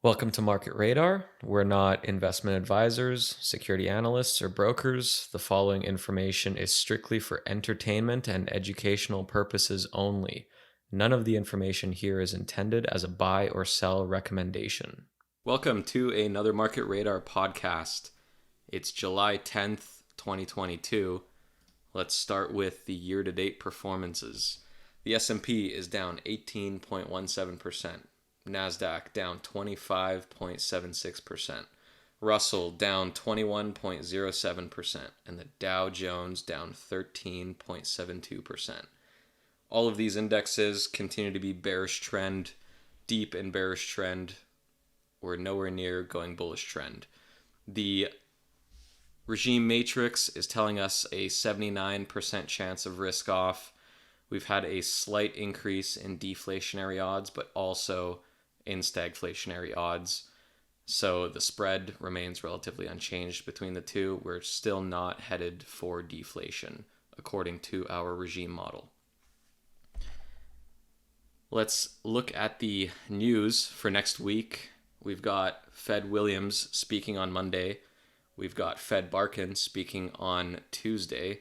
Welcome to Market Radar. We're not investment advisors, security analysts, or brokers. The following information is strictly for entertainment and educational purposes only. None of the information here is intended as a buy or sell recommendation. Welcome to another Market Radar podcast. It's July 10th, 2022. Let's start with the year-to-date performances. The S&P is down 18.17%. NASDAQ down 25.76%. Russell down 21.07%. And the Dow Jones down 13.72%. All of these indexes continue to be bearish trend, deep in bearish trend. We're nowhere near going bullish trend. The regime matrix is telling us a 79% chance of risk off. We've had a slight increase in deflationary odds, but also in stagflationary odds. So the spread remains relatively unchanged between the two. We're still not headed for deflation, according to our regime model. Let's look at the news for next week. We've got Fed Williams speaking on Monday. We've got Fed Barkin speaking on Tuesday.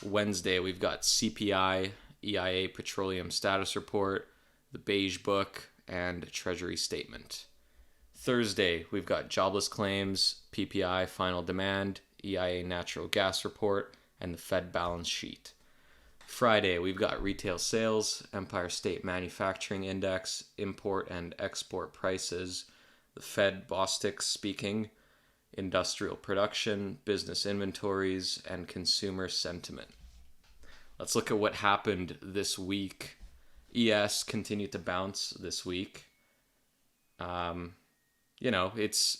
Wednesday, we've got CPI, EIA Petroleum Status Report, the Beige Book, and Treasury Statement. Thursday, we've got jobless claims, PPI Final Demand, EIA Natural Gas Report, and the Fed Balance Sheet. Friday, we've got retail sales, Empire State Manufacturing Index, import and export prices, the Fed Bostic speaking, industrial production, business inventories, and consumer sentiment. Let's look at what happened this week. ES continued to bounce this week. It's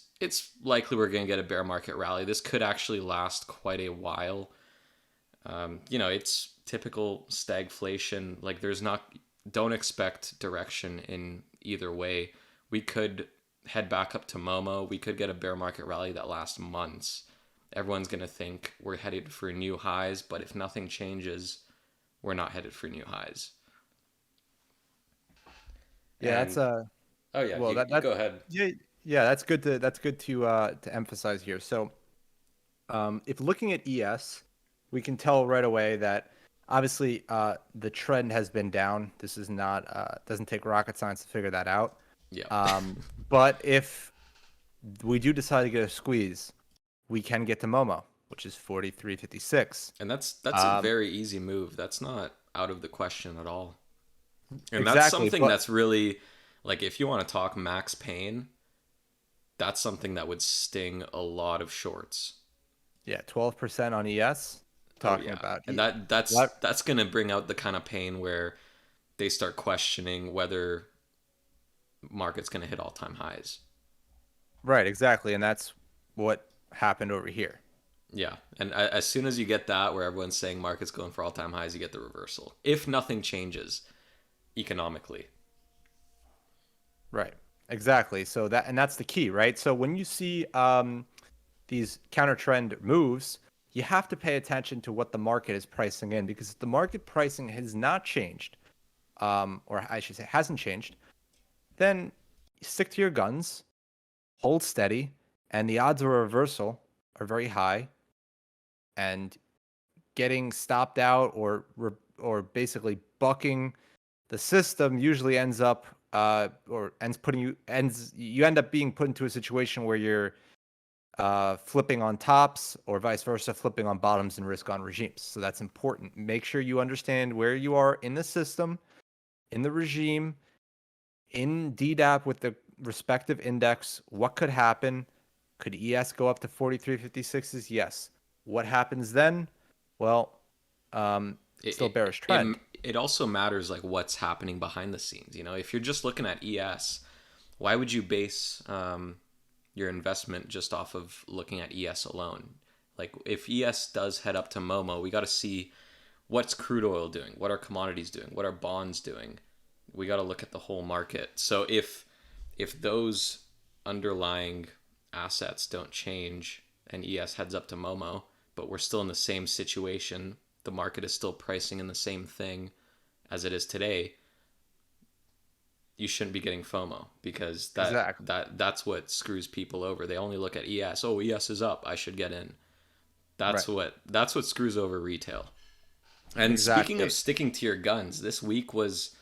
likely we're going to get a bear market rally. This could actually last quite a while. It's typical stagflation. Don't expect direction in either way. We could head back up to Momo. We could get a bear market rally that lasts months. Everyone's going to think we're headed for new highs, but if nothing changes, we're not headed for new highs. Yeah, And you go ahead. that's good to emphasize here. So, if looking at ES, we can tell right away that obviously the trend has been down. This is not doesn't take rocket science to figure that out. Yeah. But if we do decide to get a squeeze, we can get to Momo, which is 43.56. And that's a very easy move. That's not out of the question at all. And that's Exactly, something but that's really, like, if you want to talk max pain, that's something that would sting a lot of shorts. yeah, 12% on ES. Oh Talking yeah. about And what? that's going to bring out the kind of pain where they start questioning whether market's going to hit all-time highs. Right, exactly, and that's what happened over here. Yeah. And as soon as you get that where everyone's saying market's going for all-time highs, you get the reversal. If nothing changes economically. Right. Exactly. So that's the key, right? So when you see these counter trend moves, you have to pay attention to what the market is pricing in, because if the market pricing has not changed, or I should say hasn't changed, then stick to your guns, hold steady, and the odds of a reversal are very high. And getting stopped out or basically bucking the system usually ends up or ends putting you ends you end up being put into a situation where you're flipping on tops, or vice versa, flipping on bottoms and risk on regimes. So that's important. Make sure you understand where you are in the system, in the regime, in DDAP with the respective index. What could happen? Could ES go up to 43.56s? Yes. What happens then? Well, It, still it, bearish trend. it, it also matters like what's happening behind the scenes. If you're just looking at ES, why would you base your investment just off of looking at ES alone? Like if ES does head up to Momo, we got to see what's crude oil doing, what are commodities doing, what are bonds doing. We got to look at the whole market. So if those underlying assets don't change and ES heads up to Momo, but we're still in the same situation, the market is still pricing in the same thing as it is today, you shouldn't be getting FOMO, because Exactly. that's what screws people over. They only look at ES. Oh, ES is up, I should get in. Right. That's what screws over retail. And speaking of Exactly. sticking to your guns, this week was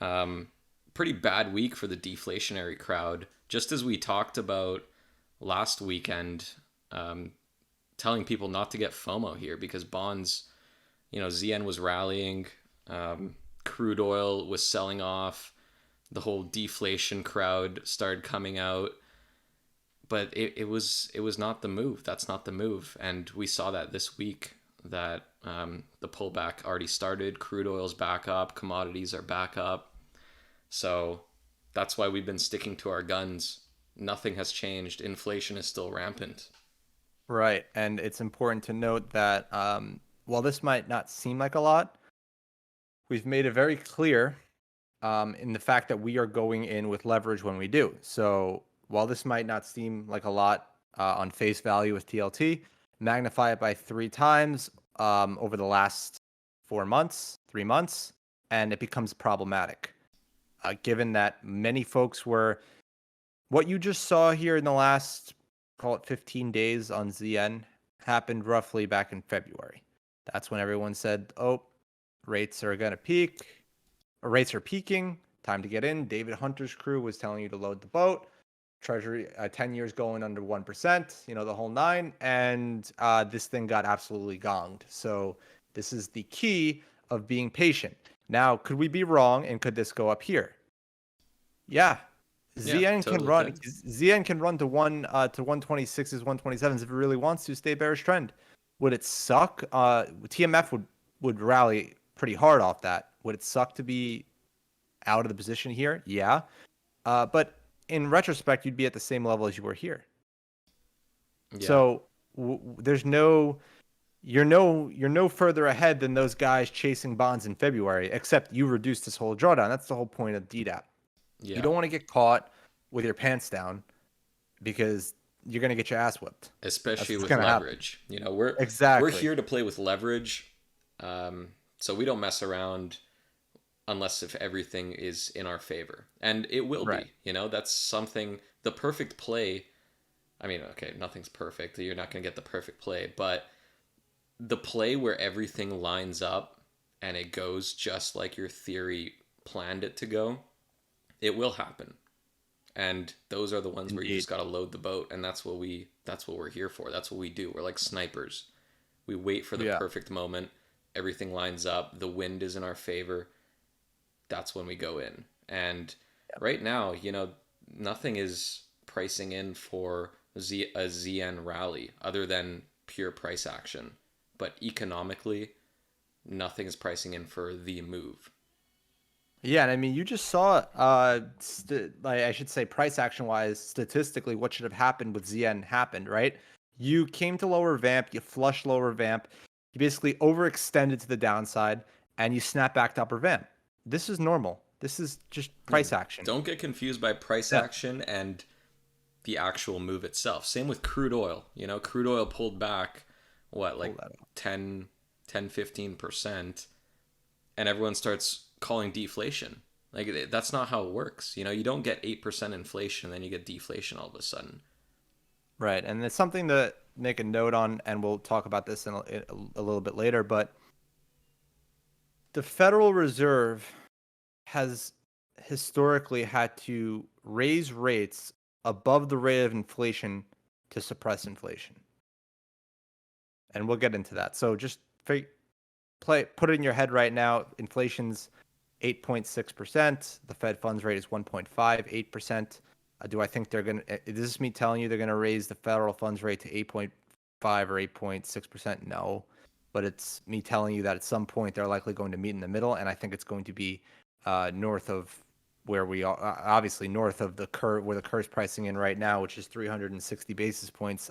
um, pretty bad week for the deflationary crowd. Just as we talked about last weekend, um, telling people not to get FOMO here because bonds, ZN was rallying, crude oil was selling off, the whole deflation crowd started coming out, but it was not the move. That's not the move, and we saw that this week that the pullback already started. Crude oil's back up, commodities are back up, so that's why we've been sticking to our guns. Nothing has changed. Inflation is still rampant. Right. And it's important to note that while this might not seem like a lot, we've made it very clear in the fact that we are going in with leverage when we do. So while this might not seem like a lot on face value with TLT, magnify it by 3 times over the last 4 months, 3 months, and it becomes problematic. Given that many folks were, what you just saw here in the last, call it 15 days on ZN, happened roughly back in February. That's when everyone said, oh, rates are going to peak. Rates are peaking. Time to get in. David Hunter's crew was telling you to load the boat. Treasury 10 years going under 1%, the whole nine. And this thing got absolutely gonged. So this is the key of being patient. Now, could we be wrong, and could this go up here? Yeah. Yeah, ZN can totally run. could. ZN can run to 126s, 127s if it really wants to stay bearish trend. Would it suck? TMF would rally pretty hard off that. Would it suck to be out of the position here? Yeah. But in retrospect, you'd be at the same level as you were here. Yeah. So there's no you're no further ahead than those guys chasing bonds in February, except you reduced this whole drawdown. That's the whole point of DDAP. You Yeah. don't want to get caught with your pants down because you're going to get your ass whipped. That's Especially what's with going to happen. leverage. We're Exactly. here to play with leverage, so we don't mess around unless if everything is in our favor, and it will Right. be. That's something. The perfect play. I mean, okay, nothing's perfect. You're not going to get the perfect play, but the play where everything lines up and it goes just like your theory planned it to go, it will happen. And those are the ones where you Indeed. just got to load the boat, and that's what we're here for. That's what we do. We're like snipers. We wait for the Yeah. perfect moment. Everything lines up. The wind is in our favor. That's when we go in. And right now, nothing is pricing in for a ZN rally other than pure price action. But economically, nothing is pricing in for the move. Yeah, and I mean, you just saw, like I should say, price action wise, statistically, what should have happened with ZN happened, right? You came to lower vamp, you flushed lower vamp, you basically overextended to the downside, and you snap back to upper vamp. This is normal. This is just Yeah. price action. Don't get confused by price Yeah. action and the actual move itself. Same with crude oil. Crude oil pulled back, what, Pull like that up. 10, 15%, and everyone starts calling deflation. Like, that's not how it works. You don't get 8% inflation, then you get deflation all of a sudden. Right, and it's something to make a note on, and we'll talk about this in a little bit later, but the Federal Reserve has historically had to raise rates above the rate of inflation to suppress inflation. And we'll get into that. So just put it in your head right now. Inflation's 8.6%. The Fed funds rate is 1.58%. Do I think they're going to, is this me telling you they're going to raise the federal funds rate to 8.5 or 8.6%? No. But it's me telling you that at some point they're likely going to meet in the middle. And I think it's going to be north of where we are, obviously north of the curve, where the curve's pricing in right now, which is 360 basis points,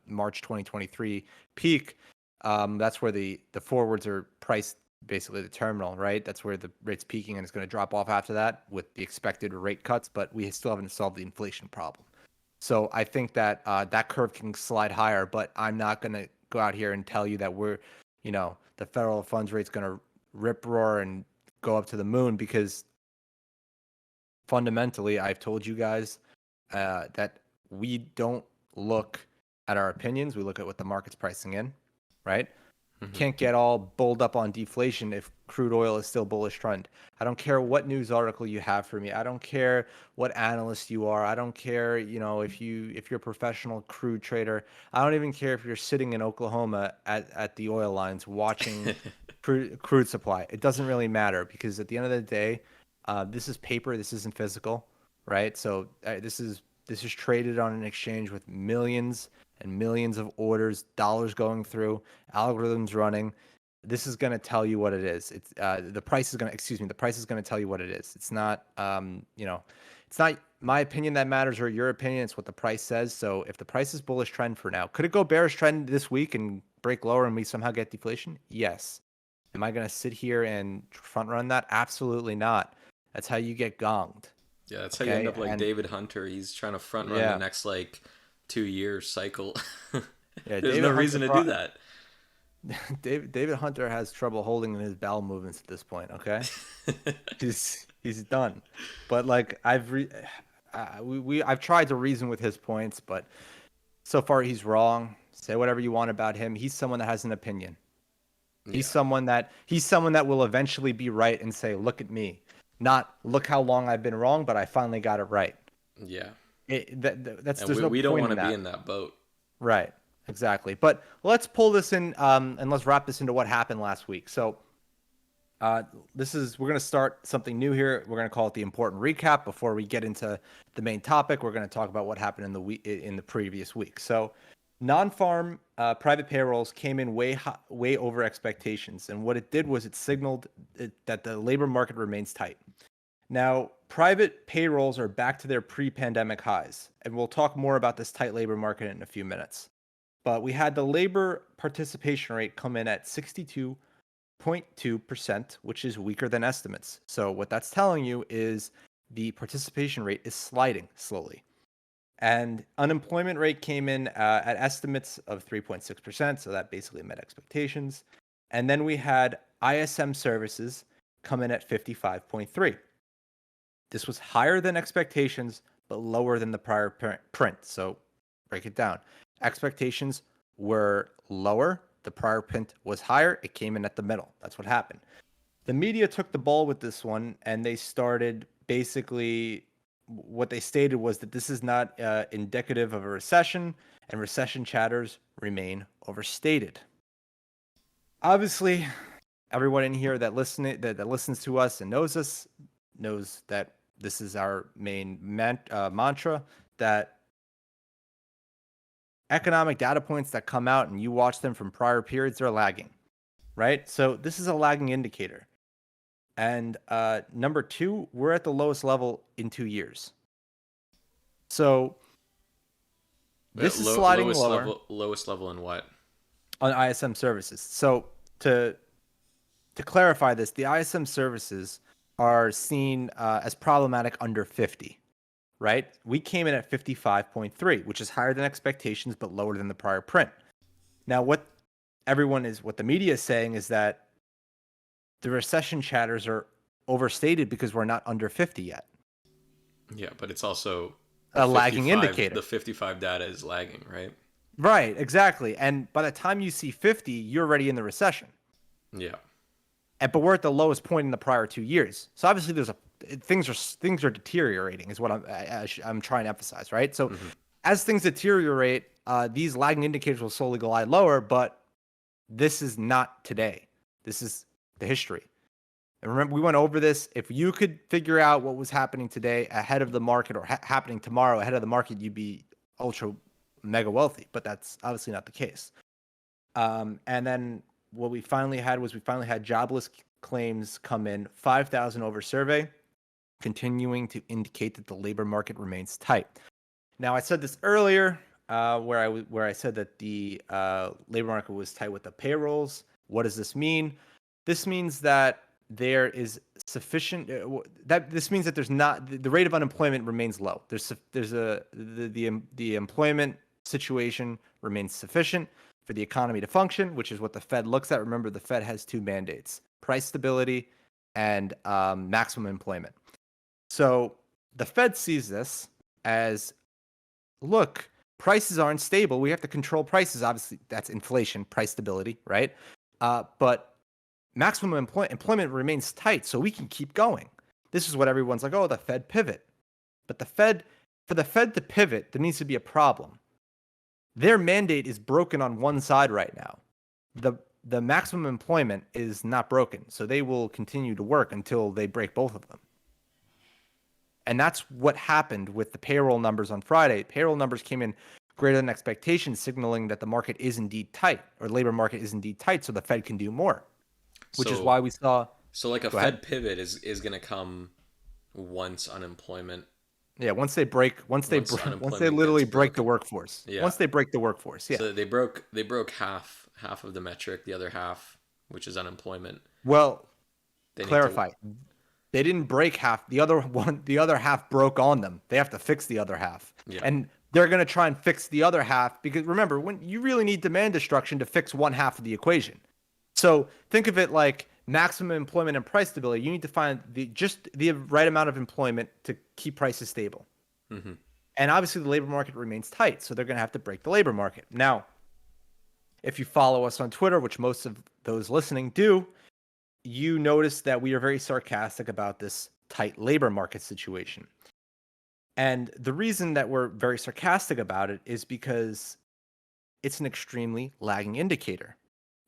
March 2023 peak. That's where the forwards are priced, basically the terminal, right? That's where the rate's peaking, and it's going to drop off after that with the expected rate cuts, but we still haven't solved the inflation problem. So I think that that curve can slide higher, but I'm not going to go out here and tell you that the federal funds rate's going to rip roar and go up to the moon, because fundamentally, I've told you guys that we don't look at our opinions. We look at what the market's pricing in, right? Can't get all bulled up on deflation if crude oil is still bullish trend. I don't care what news article you have for me. I don't care what analyst you are. I don't care, if you're a professional crude trader. I don't even care if you're sitting in Oklahoma at the oil lines watching crude supply. It doesn't really matter because at the end of the day, this is paper. This isn't physical, right? So this is traded on an exchange with millions and millions of orders, dollars going through, algorithms running. This is going to tell you what it is. It's the price is going to tell you what it is. It's not, it's not my opinion that matters or your opinion. It's what the price says. So if the price is bullish trend for now, could it go bearish trend this week and break lower and we somehow get deflation? Yes. Am I going to sit here and front run that? Absolutely not. That's how you get gonged. Yeah, that's how you end up like David Hunter. He's trying to front run the next 2-year cycle. Yeah, There's no reason to do that. David Hunter has trouble holding in his bowel movements at this point. Okay, he's done. But like I've tried to reason with his points, but so far he's wrong. Say whatever you want about him. He's someone that has an opinion. He's someone that will eventually be right and say, "Look at me." Not look how long I've been wrong, but I finally got it right. Yeah. We don't want to be in that boat. Right. Exactly. But let's pull this in and let's wrap this into what happened last week. So we're going to start something new here. We're going to call it the important recap. Before we get into the main topic, we're going to talk about what happened in the previous week. So non-farm private payrolls came in way over expectations. And what it did was it signaled that the labor market remains tight. Now, private payrolls are back to their pre-pandemic highs, and we'll talk more about this tight labor market in a few minutes. But we had the labor participation rate come in at 62.2%, which is weaker than estimates. So what that's telling you is the participation rate is sliding slowly. And unemployment rate came in at estimates of 3.6%, so that basically met expectations. And then we had ISM services come in at 55.3. This was higher than expectations, but lower than the prior print. So break it down. Expectations were lower. The prior print was higher. It came in at the middle. That's what happened. The media took the ball with this one, and they started basically what they stated was that this is not indicative of a recession, and recession chatters remain overstated. Obviously, everyone in here that listens to us and knows us knows that this is our main mantra, that economic data points that come out and you watch them from prior periods, they're lagging, right? So this is a lagging indicator. And number two, we're at the lowest level in 2 years. So this is sliding lower. Lowest level in what? On ISM services. So to clarify this, the ISM services are seen as problematic under 50. Right? We came in at 55.3, which is higher than expectations, but lower than the prior print. Now, what the media is saying is that the recession chatters are overstated because we're not under 50 yet. Yeah, but it's also a lagging indicator. The 55 data is lagging, right? Right, exactly. And by the time you see 50, you're already in the recession. Yeah. But we're at the lowest point in the prior 2 years. So obviously things are deteriorating is what I'm trying to emphasize, right? So as things deteriorate, these lagging indicators will slowly glide lower, but this is not today. This is the history. And remember, we went over this. If you could figure out what was happening today ahead of the market or happening tomorrow ahead of the market, you'd be ultra mega wealthy, but that's obviously not the case. And then what we finally had jobless claims come in 5,000 over survey, continuing to indicate that the labor market remains tight. Now, I said this earlier, where I said that the labor market was tight with the payrolls. What does this mean? This means that there is sufficient. This means that there's not the rate of unemployment remains low. The employment situation remains sufficient for the economy to function, which is what the Fed looks at. Remember, the Fed has two mandates: price stability and maximum employment. So The Fed sees this as, look, prices aren't stable. We have to control prices. Obviously, that's inflation, price stability, right? But maximum employment remains tight, so we can keep going. This is what everyone's like, oh, the Fed pivot. But for the Fed to pivot, there needs to be a problem. Their mandate is broken on one side right now. The maximum employment is not broken, so they will continue to work until they break both of them. And that's what happened with the payroll numbers on Friday. Payroll numbers came in greater than expectations, signaling that the market is indeed tight, or labor market is indeed tight, so the Fed can do more. Which is So why we saw. so like a Go ahead. Fed pivot is going to come once Yeah, once they unemployment literally gets break the broken. workforce. Yeah. Once they break the workforce, yeah. So they broke half of the metric, the other half, which is unemployment. Well, They need to clarify. They didn't break half. The other half broke on them. They have to fix the other half. yeah. And they're going to try and fix the other half because remember, when you really need demand destruction to fix one half of the equation. So think of it like maximum employment and price stability. You need to find just the right amount of employment to keep prices stable. Mhm. And obviously the labor market remains tight, so they're going to have to break the labor market. Now, if you follow us on Twitter, which most of those listening do, you notice that we are very sarcastic about this tight labor market situation. And the reason that we're very sarcastic about it is because it's an extremely lagging indicator.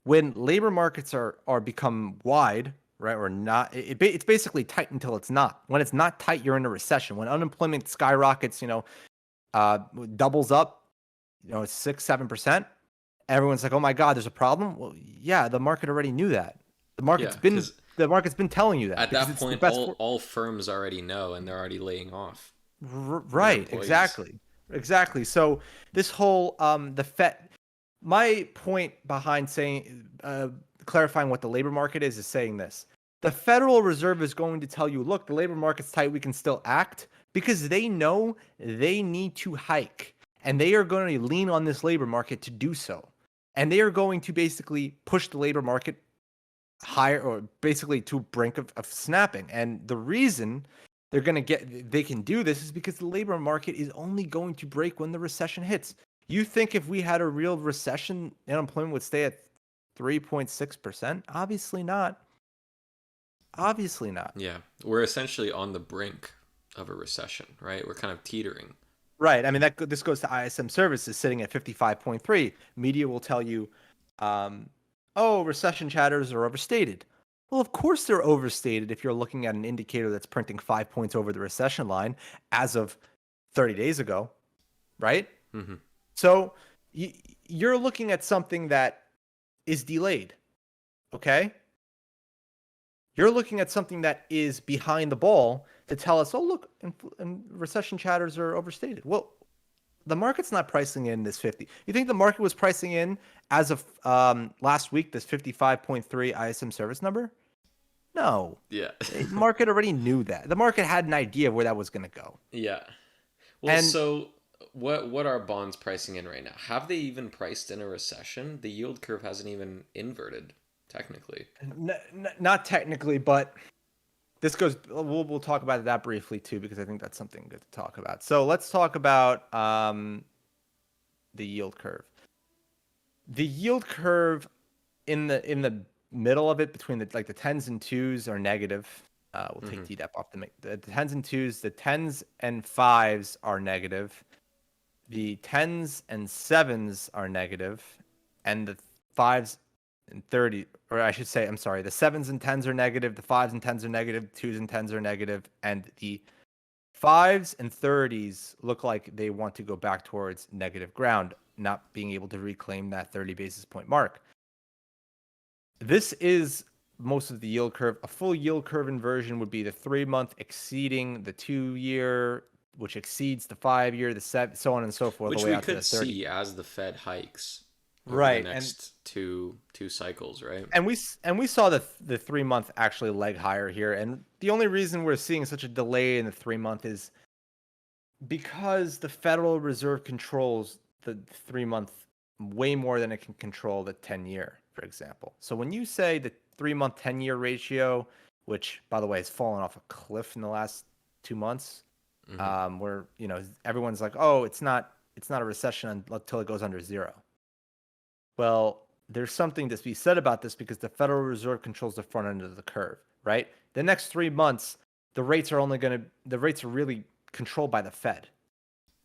When labor markets are become wide, right, or not, it's basically tight until it's not. When it's not tight, you're in a recession. When unemployment skyrockets, doubles up, 6-7%, everyone's like, oh my God, there's a problem. Well, yeah, the market already knew that. The Yeah, market's been because the market's been telling you that at because that it's the point, best. all firms already know, and they're already laying off their Right, employees. exactly. So this whole the Fed. My point behind saying clarifying what the labor market is saying this. The Federal Reserve is going to tell you, look, the labor market's tight. We can still act because they know they need to hike, and they are going to lean on this labor market to do so, and they are going to basically push the labor market higher or basically to brink of snapping. And the reason they can do this is because the labor market is only going to break when the recession hits. You think if we had a real recession, unemployment would stay at 3.6%? Obviously not. Obviously not. Yeah, we're essentially on the brink of a recession, right? We're kind of teetering. Right. I mean, this goes to ISM services sitting at 55.3. Media will tell you, oh, recession chatters are overstated. Well, of course they're overstated if you're looking at an indicator that's printing 5 points over the recession line as of 30 days ago, right? Hmm. So you're looking at something that is delayed, okay? You're looking at something that is behind the ball to tell us, oh, look, and recession chatters are overstated. Well, the market's not pricing in this 50. You think the market was pricing in as of last week this 55.3 ISM service number? No. Yeah. The market already knew that. The market had an idea of where that was going to go. Yeah. Well, And so what are bonds pricing in right now? Have they even priced in a recession? The yield curve hasn't even inverted, technically. not technically, but this goes. We'll talk about that briefly too, because I think that's something good to talk about. So let's talk about the yield curve. The yield curve in the middle of it, between the tens and twos are negative. We'll take TDEP off the tens and twos. The tens and fives are negative. The tens and sevens are negative, and the fives and 30, or I should say, I'm sorry, the sevens and tens are negative, the fives and tens are negative, the twos and tens are negative, and the fives and 30s look like they want to go back towards negative ground, not being able to reclaim that 30 basis point mark. This is most of the yield curve. A full yield curve inversion would be the 3-month exceeding the 2-year, which exceeds the 5-year, the so on and so forth, all Which the way we out to the could 30. see as the Fed hikes over the Right, and next two cycles, right? we saw the 3-month actually leg higher here, and the only reason we're seeing such a delay in the 3-month is because the Federal Reserve controls the 3-month way more than it can control the 10-year, for example. So when you say the 3-month 10-year ratio, which by the way has fallen off a cliff in the last 2 months, Hmm. where everyone's like, oh, it's not a recession until it goes under zero. Well, there's something to be said about this because the Federal Reserve controls the front end of the curve, right? The next 3 months, the rates are really controlled by the Fed.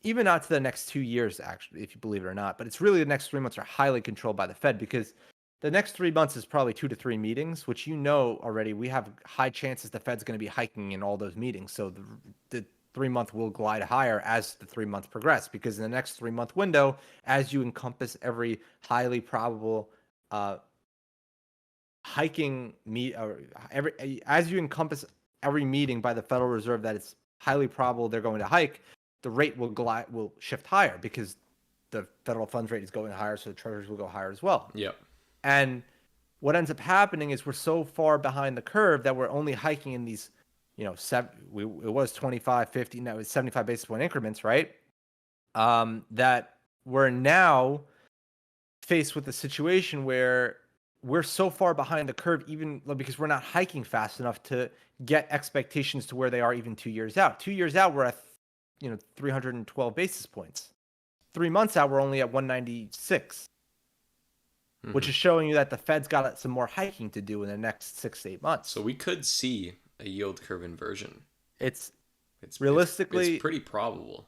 Even not to the next 2 years, actually, if you believe it or not. But it's really the next 3 months are highly controlled by the Fed because the next 3 months is probably 2 to 3 meetings, which already. We have high chances the Fed's going to be hiking in all those meetings. So the 3 month will glide higher as the 3 months progress because in the next 3 month window, as you encompass every highly probable hiking meet or every as you encompass every meeting by the Federal Reserve that it's highly probable they're going to hike, the rate will shift higher because the federal funds rate is going higher, so the treasuries will go higher as well. Yep. And what ends up happening is we're so far behind the curve that we're only hiking in these, it was 25, 50, now it's 75 basis point increments, right? That we're now faced with a situation where we're so far behind the curve, even because we're not hiking fast enough to get expectations to where they are even 2 years out. 2 years out, we're at 312 basis points. 3 months out, we're only at 196, which Hmm. is showing you that the Fed's got some more hiking to do in the next 6 to 8 months. So we could see a yield curve inversion. It's It's realistically, pretty probable.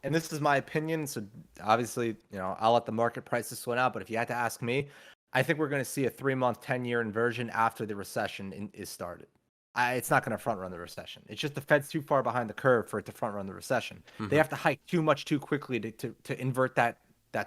and this is my opinion, so obviously, I'll let the market price this one out, but if you had to ask me, I think we're going to see a 3 month, 10-year inversion after the recession is started. It's not going to front run the recession. It's just the Fed's too far behind the curve for it to front run the recession. They Hmm. have to hike too much too quickly to invert that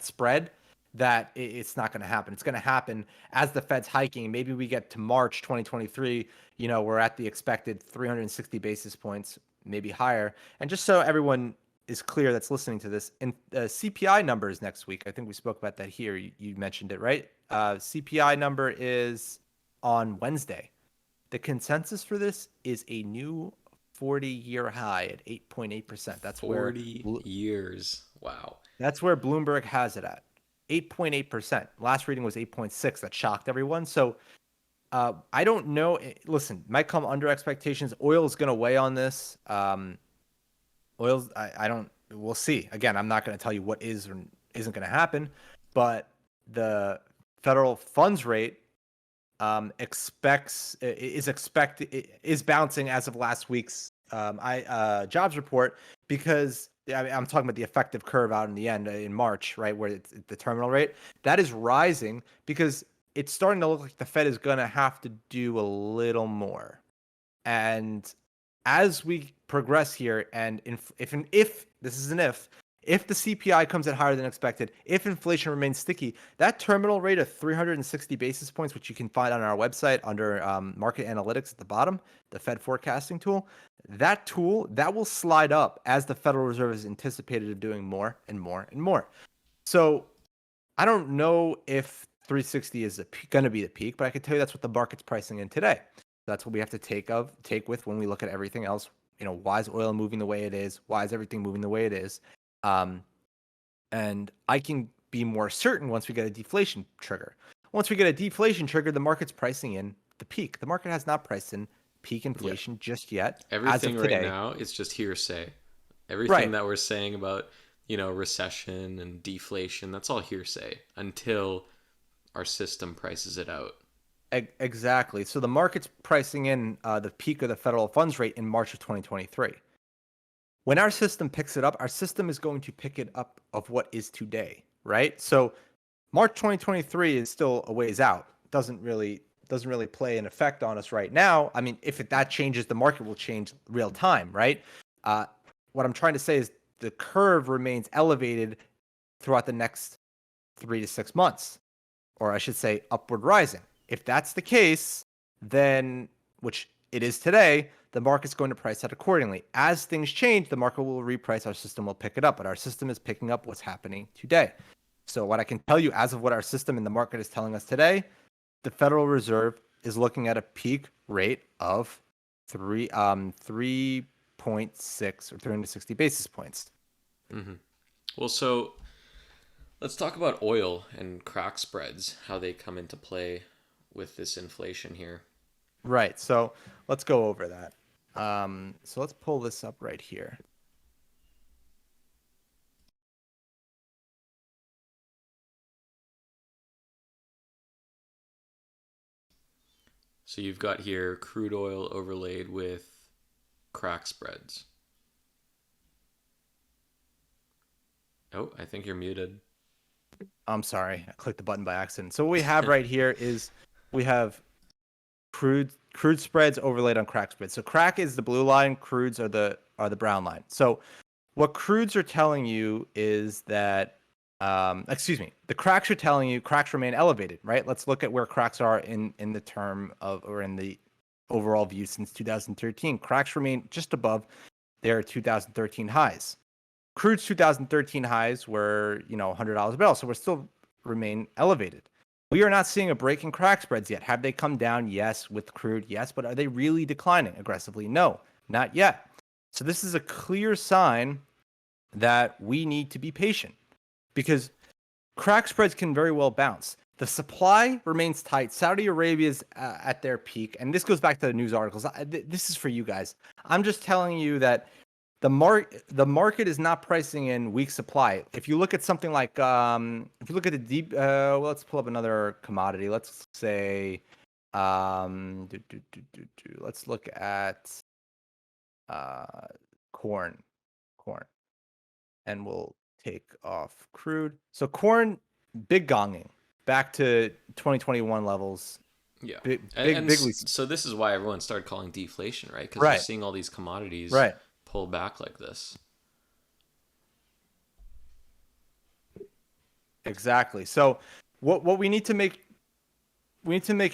spread. That it's not going to happen. It's going to happen as the Fed's hiking. Maybe we get to March 2023. We're at the expected 360 basis points, maybe higher. And just so everyone is clear that's listening to this, in CPI numbers next week. I think we spoke about that here. You mentioned it, right? CPI number is on Wednesday. The consensus for this is a new 40-year high at 8.8%. 40 years. Wow. That's where Bloomberg has it at. 8.8%. Last reading was 8.6. That shocked everyone. So I don't know. Listen, might come under expectations. Oil is going to weigh on this. Oil's, I don't, we'll see. Again, I'm not going to tell you what is or isn't going to happen, but the federal funds rate is bouncing as of last week's jobs report because I'm talking about the effective curve out in the end in March, right, where it's the terminal rate that is rising because it's starting to look like the Fed is going to have to do a little more. And as we progress here, and if this is an if the CPI comes in higher than expected, if inflation remains sticky, that terminal rate of 360 basis points, which you can find on our website under market analytics at the bottom, the Fed forecasting tool, that will slide up as the Federal Reserve is anticipated of doing more and more and more. So I don't know if 360 is going to be the peak, but I can tell you that's what the market's pricing in today. That's what we have to take with when we look at everything else. Why is oil moving the way it is? Why is everything moving the way it is? And I can be more certain once we get a deflation trigger. Once we get a deflation trigger, the market's pricing in the peak. The market has not priced in peak Yeah. inflation just yet, as of Everything right today. now is just hearsay. Everything Right. that we're saying about, recession and deflation, that's all hearsay until our system prices it out. Exactly. So the market's pricing in the peak of the federal funds rate in March of 2023. When our system picks it up, our system is going to pick it up of what is today, right? So March 2023 is still a ways out. Doesn't really play an effect on us right now. I mean, if that changes, the market will change real time, right? Uh, what I'm trying to say is the curve remains elevated throughout the next 3 to 6 months, or I should say upward rising. If that's the case, then, which it is today, the market's going to price that accordingly. As things change, the market will reprice, our system will pick it up, but our system is picking up what's happening today. So what I can tell you as of what our system in the market is telling us today, the Federal Reserve is looking at a peak rate of 3.6 or 360 basis points. Hmm. Well, so let's talk about oil and crack spreads, how they come into play with this inflation here. Right. So let's go over that. So let's pull this up right here. So you've got here crude oil overlaid with crack spreads. Oh, I think you're muted. I'm sorry, I clicked the button by accident. So what we have right here is we have crude spreads overlaid on crack spreads. So crack is the blue line, crudes are the brown line. So what crudes are telling you is that the cracks are telling you cracks remain elevated, right? Let's look at where cracks are in the term of or in the overall view since 2013. Cracks remain just above their 2013 highs. Crude's 2013 highs were, $100 a barrel, so we're still remain elevated. We are not seeing a break in crack spreads yet. Have they come down? Yes, with crude, yes, but are they really declining aggressively? No, not yet. So this is a clear sign that we need to be patient because crack spreads can very well bounce. The supply remains tight. Saudi Arabia is at their peak, and this goes back to the news articles. This is for you guys. I'm just telling you that the market is not pricing in weak supply. If you look at something like if you look at the deep, let's pull up another commodity. Let's say let's look at corn, and we'll take off crude. So corn, big gonging back to 2021 levels. Yeah. Bigly. So this is why everyone started calling deflation, right? Because Right. you're seeing all these commodities Right. pull back like this. Exactly. So what we need to make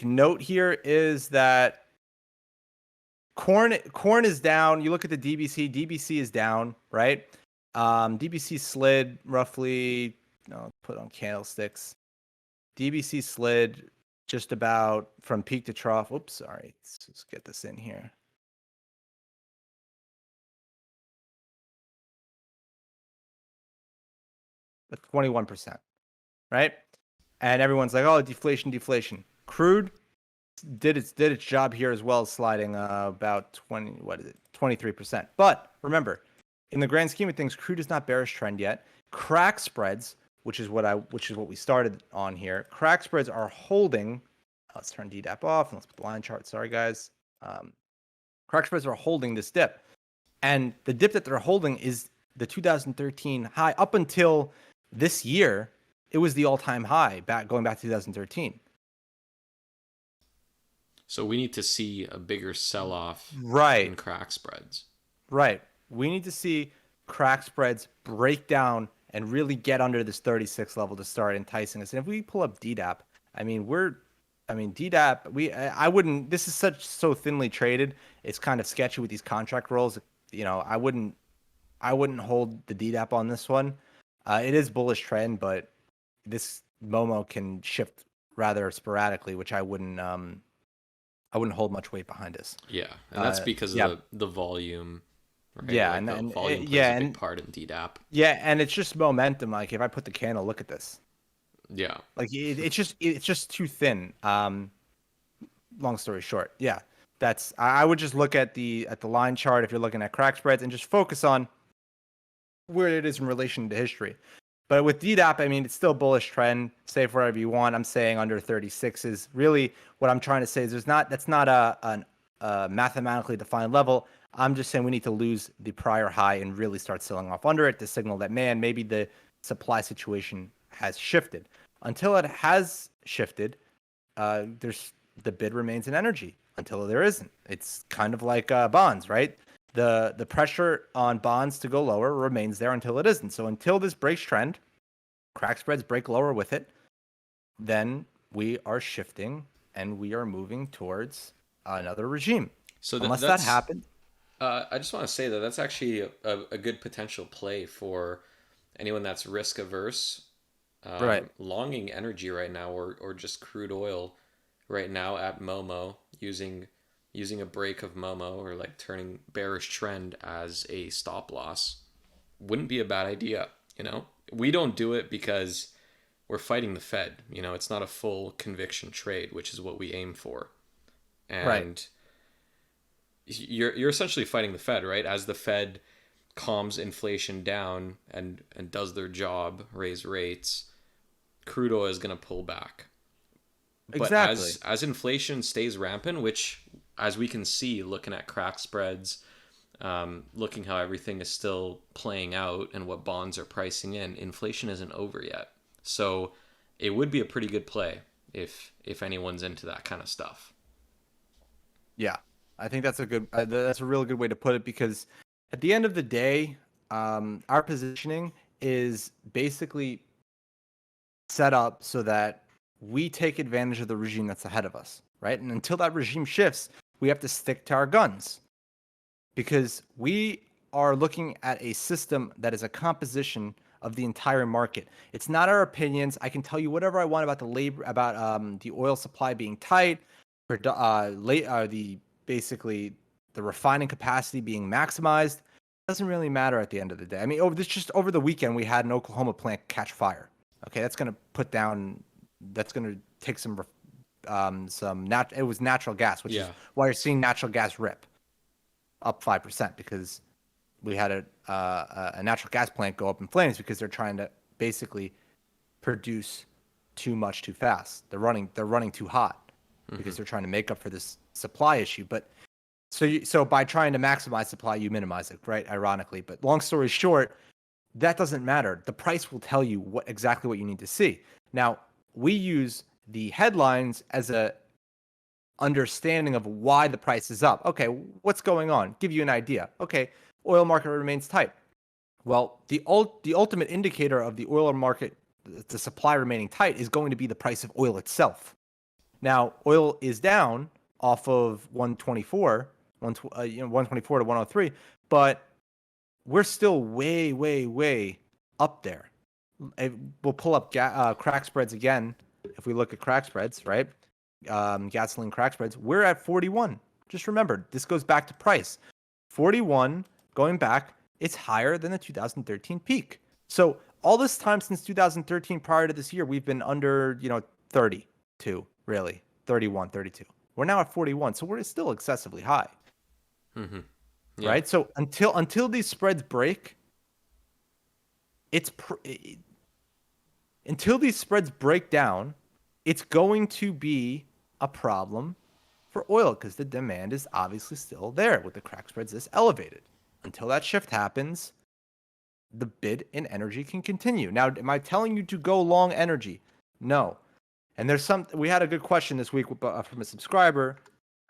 note here is that corn is down. You look at the DBC. DBC is down, right? DBC slid roughly. No, put on candlesticks. DBC slid just about from peak to trough. Oops, sorry. Let's just get this in here. That's 21%, right? And everyone's like, "Oh, deflation." Crude did its job here as well, sliding about 23%. But remember, in the grand scheme of things, crude is not bearish trend yet. Crack spreads, which is what we started on here. Crack spreads are holding. Let's turn DDAP off and let's put the line chart. Sorry, guys. Crack spreads are holding this dip, and the dip that they're holding is the 2013 high. Up until this year, it was the all-time high going back to 2013. So we need to see a bigger sell-off in crack spreads. Right. We need to see crack spreads break down and really get under this 36 level to start enticing us. And if we pull up DDAP, DDAP, I wouldn't, this is so thinly traded. It's kind of sketchy with these contract rolls. I wouldn't hold the DDAP on this one. It is bullish trend, but this Momo can shift rather sporadically, which I wouldn't hold much weight behind this. Yeah, and that's because of the volume. Right? Yeah, like the volume plays a big part in DDAP. Yeah, and it's just momentum. Like if I put the candle, look at this. Yeah, like it's just too thin. Long story short, yeah, I would just look at the line chart if you're looking at crack spreads and just focus on where it is in relation to history. But with DDAP, it's still bullish trend. Say for whatever you want. I'm saying under 36 is really what I'm trying to say. Is that's not a mathematically defined level. I'm just saying we need to lose the prior high and really start selling off under it to signal that maybe the supply situation has shifted. Until it has shifted, the bid remains in energy. Until there isn't, it's kind of like bonds, right? The pressure on bonds to go lower remains there until it isn't. So until this breaks trend, crack spreads break lower with it, then we are shifting and we are moving towards another regime. So unless that happens. I just want to say that's actually a good potential play for anyone that's risk averse, right? Longing energy right now, or just crude oil right now at Momo, using a break of Momo or like turning bearish trend as a stop loss wouldn't be a bad idea. We don't do it because we're fighting the Fed. It's not a full conviction trade, which is what we aim for. And right. You're essentially fighting the Fed, right? As the Fed calms inflation down and does their job, raise rates, crude oil is going to pull back. But Exactly. as inflation stays rampant, which as we can see looking at crack spreads, looking how everything is still playing out and what bonds are pricing in, inflation isn't over yet. So it would be a pretty good play if anyone's into that kind of stuff. Yeah, I think that's a real good way to put it because at the end of the day, our positioning is basically set up so that we take advantage of the regime that's ahead of us, right? And until that regime shifts, we have to stick to our guns because we are looking at a system that is a composition of the entire market. It's not our opinions. I can tell you whatever I want about the oil supply being tight, the basically the refining capacity being maximized. Doesn't really matter at the end of the day. I mean, over the weekend, we had an Oklahoma plant catch fire. Okay, that's going to that's going to take it was natural gas, which is Yeah. why you're seeing natural gas rip up 5% because we had a natural gas plant go up in flames because they're trying to basically produce too much too fast. They're running too hot because they're trying to make up for this supply issue. But so by trying to maximize supply, you minimize it, right? Ironically, but long story short, that doesn't matter. The price will tell you exactly what you need to see. Now, we use the headlines as a understanding of why the price is up. Okay, what's going on? Give you an idea. Okay, oil market remains tight. Well, the ultimate indicator of the oil market, the supply remaining tight, is going to be the price of oil itself. Now, oil is down off of 124, 124 to 103, but we're still way, way, way up there. We'll pull up crack spreads again. If we look at crack spreads, right? Gasoline crack spreads, we're at 41. Just remember, this goes back to price. 41 going back, it's higher than the 2013 peak. So all this time since 2013 prior to this year, we've been under, 32, really, 31, 32. We're now at 41, so we're still excessively high. Mm-hmm. Yeah. Right? So until these spreads break, until these spreads break down, it's going to be a problem for oil because the demand is obviously still there with the crack spreads this elevated. Until that shift happens, the bid in energy can continue. Now, am I telling you to go long energy? No. And we had a good question this week from a subscriber,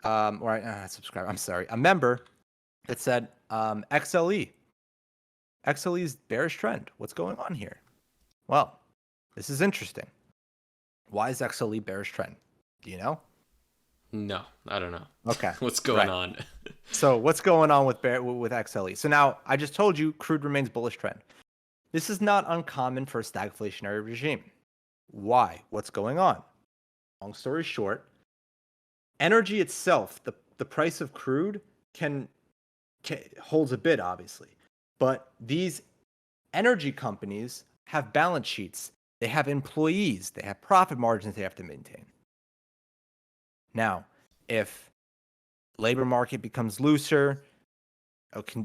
I'm sorry, a member that said, XLE's bearish trend. What's going on here? Well, this is interesting. Why is XLE bearish trend? Do you know? No, I don't know. Okay. What's going Right. on? So what's going on with XLE? So now I just told you crude remains bullish trend. This is not uncommon for a stagflationary regime. Why? What's going on? Long story short, energy itself, the price of crude can holds a bid, obviously. But these energy companies have balance sheets. They have employees. They have profit margins they have to maintain. Now, if labor market becomes looser,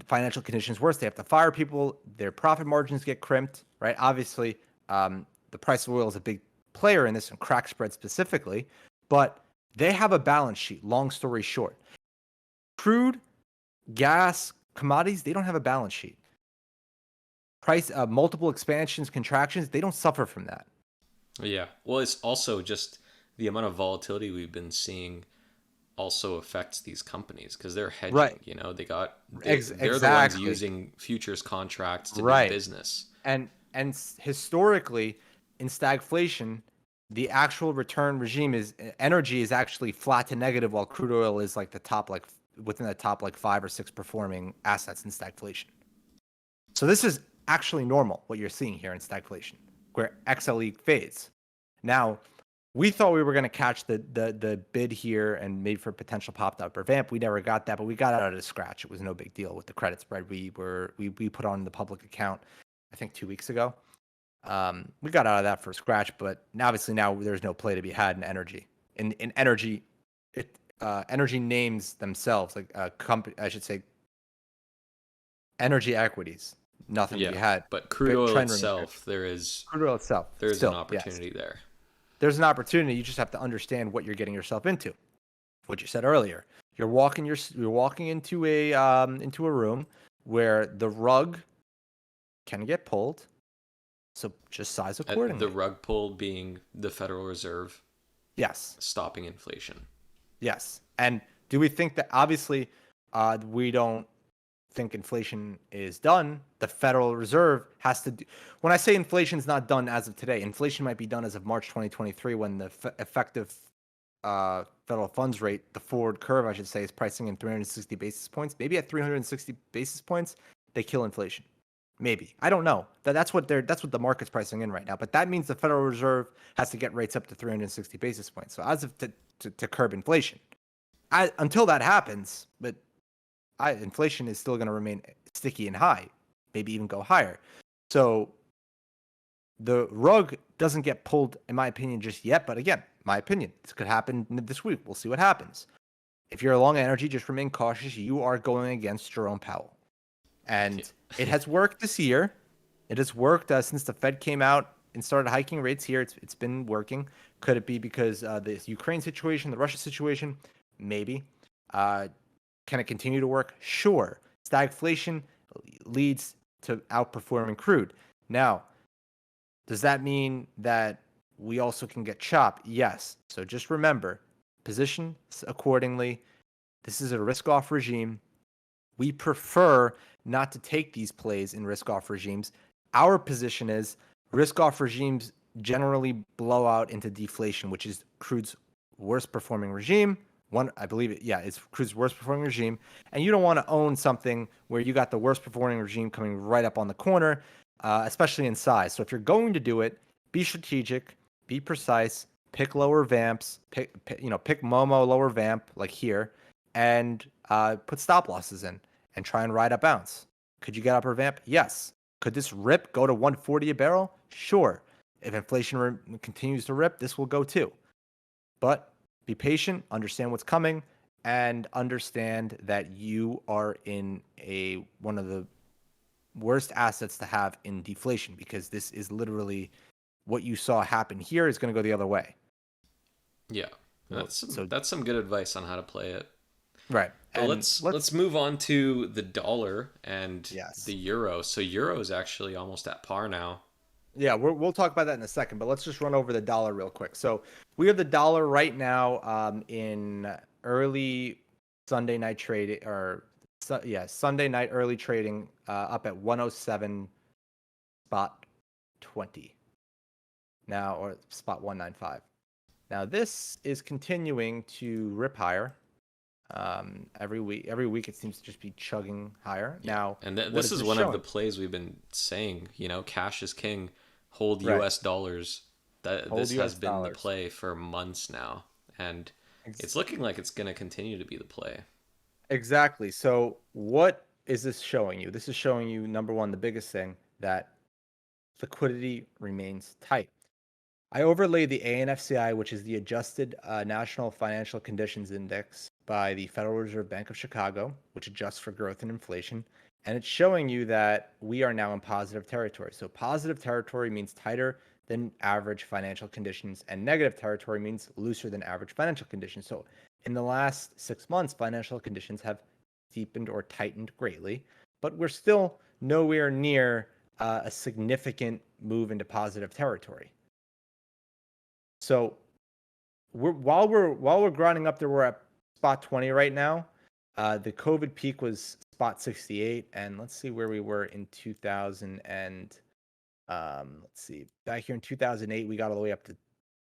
financial conditions worse, they have to fire people, their profit margins get crimped, right? Obviously, the price of oil is a big player in this, and crack spread specifically, but they have a balance sheet, long story short. Crude, gas, commodities, they don't have a balance sheet. Multiple expansions, contractions, they don't suffer from that. Yeah. Well, it's also just the amount of volatility we've been seeing also affects these companies because they're hedging. Right. They're the ones Exactly. using futures contracts to do Right. business. And historically, in stagflation, the actual return regime is energy is actually flat to negative, while crude oil is like within the top 5 or 6 performing assets in stagflation. So this is actually normal what you're seeing here in stagflation, where XLE fades. Now, we thought we were going to catch the bid here and maybe for potential popped up revamp. We never got that, but we got out of the scratch. It was no big deal with the credit spread we put on the public account, I think 2 weeks ago. We got out of that for scratch, but obviously now there's no play to be had in energy. In energy, energy names themselves, like company, I should say, energy equities. Nothing to be had. But crude oil Trend itself, there is crude oil itself, an still, yes. opportunity there. there's an opportunity. You just have to understand what you're getting yourself into. What you said earlier. You're walking into a room where the rug can get pulled. So just size The accordingly. rug pull being the Federal Reserve Yes. stopping inflation. Yes. And do we think that obviously we don't think inflation is done? The Federal Reserve has to do. When I say inflation is not done as of today, inflation might be done as of March 2023 when the effective federal funds rate, the forward curve, I should say, is pricing in 360 basis points. Maybe at 360 basis points, they kill inflation. Maybe. I don't know. That's what the market's pricing in right now. But that means the Federal Reserve has to get rates up to 360 basis points. So as of to curb inflation. Until that happens, but inflation is still going to remain sticky and high, maybe even go higher. So the rug doesn't get pulled, in my opinion, just yet. But again, my opinion, this could happen this week. We'll see what happens. If you're long energy, just remain cautious. You are going against Jerome Powell. And it has worked this year. It has worked since the Fed came out and started hiking rates here. It's been working. Could it be because the Ukraine situation, the Russia situation? Maybe. Can it continue to work? Sure. Stagflation leads to outperforming crude. Now, does that mean that we also can get chopped? Yes. So just remember, position accordingly. This is a risk-off regime. We prefer not to take these plays in risk-off regimes. Our position is risk-off regimes generally blow out into deflation, which is crude's worst performing regime. It's crude's worst performing regime. And you don't want to own something where you got the worst performing regime coming right up on the corner, especially in size. So if you're going to do it, be strategic, be precise, pick lower vamps, pick Momo lower vamp like here, and put stop losses in and try and ride a bounce. Could you get upper vamp? Yes. Could this rip go to 140 a barrel? Sure. If inflation continues to rip, this will go too. But be patient, understand what's coming, and understand that you are in one of the worst assets to have in deflation, because this is literally what you saw happen here is going to go the other way. Yeah. That's some good advice on how to play it. Right. But let's move on to the dollar and Yes. the euro. So euro is actually almost at par now. Yeah, we'll talk about that in a second, but let's just run over the dollar real quick. So we have the dollar right now in early Sunday night trading, Sunday night early trading up at 107 spot 20 now, or spot 195. Now this is continuing to rip higher. Every week it seems to just be chugging higher. Yeah. Now, and this is one of the plays we've been saying. Cash is king. Hold U.S. dollars. This has been the play for months now, and it's looking like it's going to continue to be the play. Exactly. So what is this showing you? This is showing you, number one, the biggest thing, that liquidity remains tight. I overlaid the ANFCI, which is the Adjusted National Financial Conditions Index by the Federal Reserve Bank of Chicago, which adjusts for growth and inflation. And it's showing you that we are now in positive territory. So positive territory means tighter than average financial conditions, and negative territory means looser than average financial conditions. So in the last 6 months, financial conditions have deepened or tightened greatly, but we're still nowhere near a significant move into positive territory. So while we're grinding up there, we're at spot 20 right now. The COVID peak was spot 68, and let's see where we were in 2000 and let's see, back here in 2008 we got all the way up to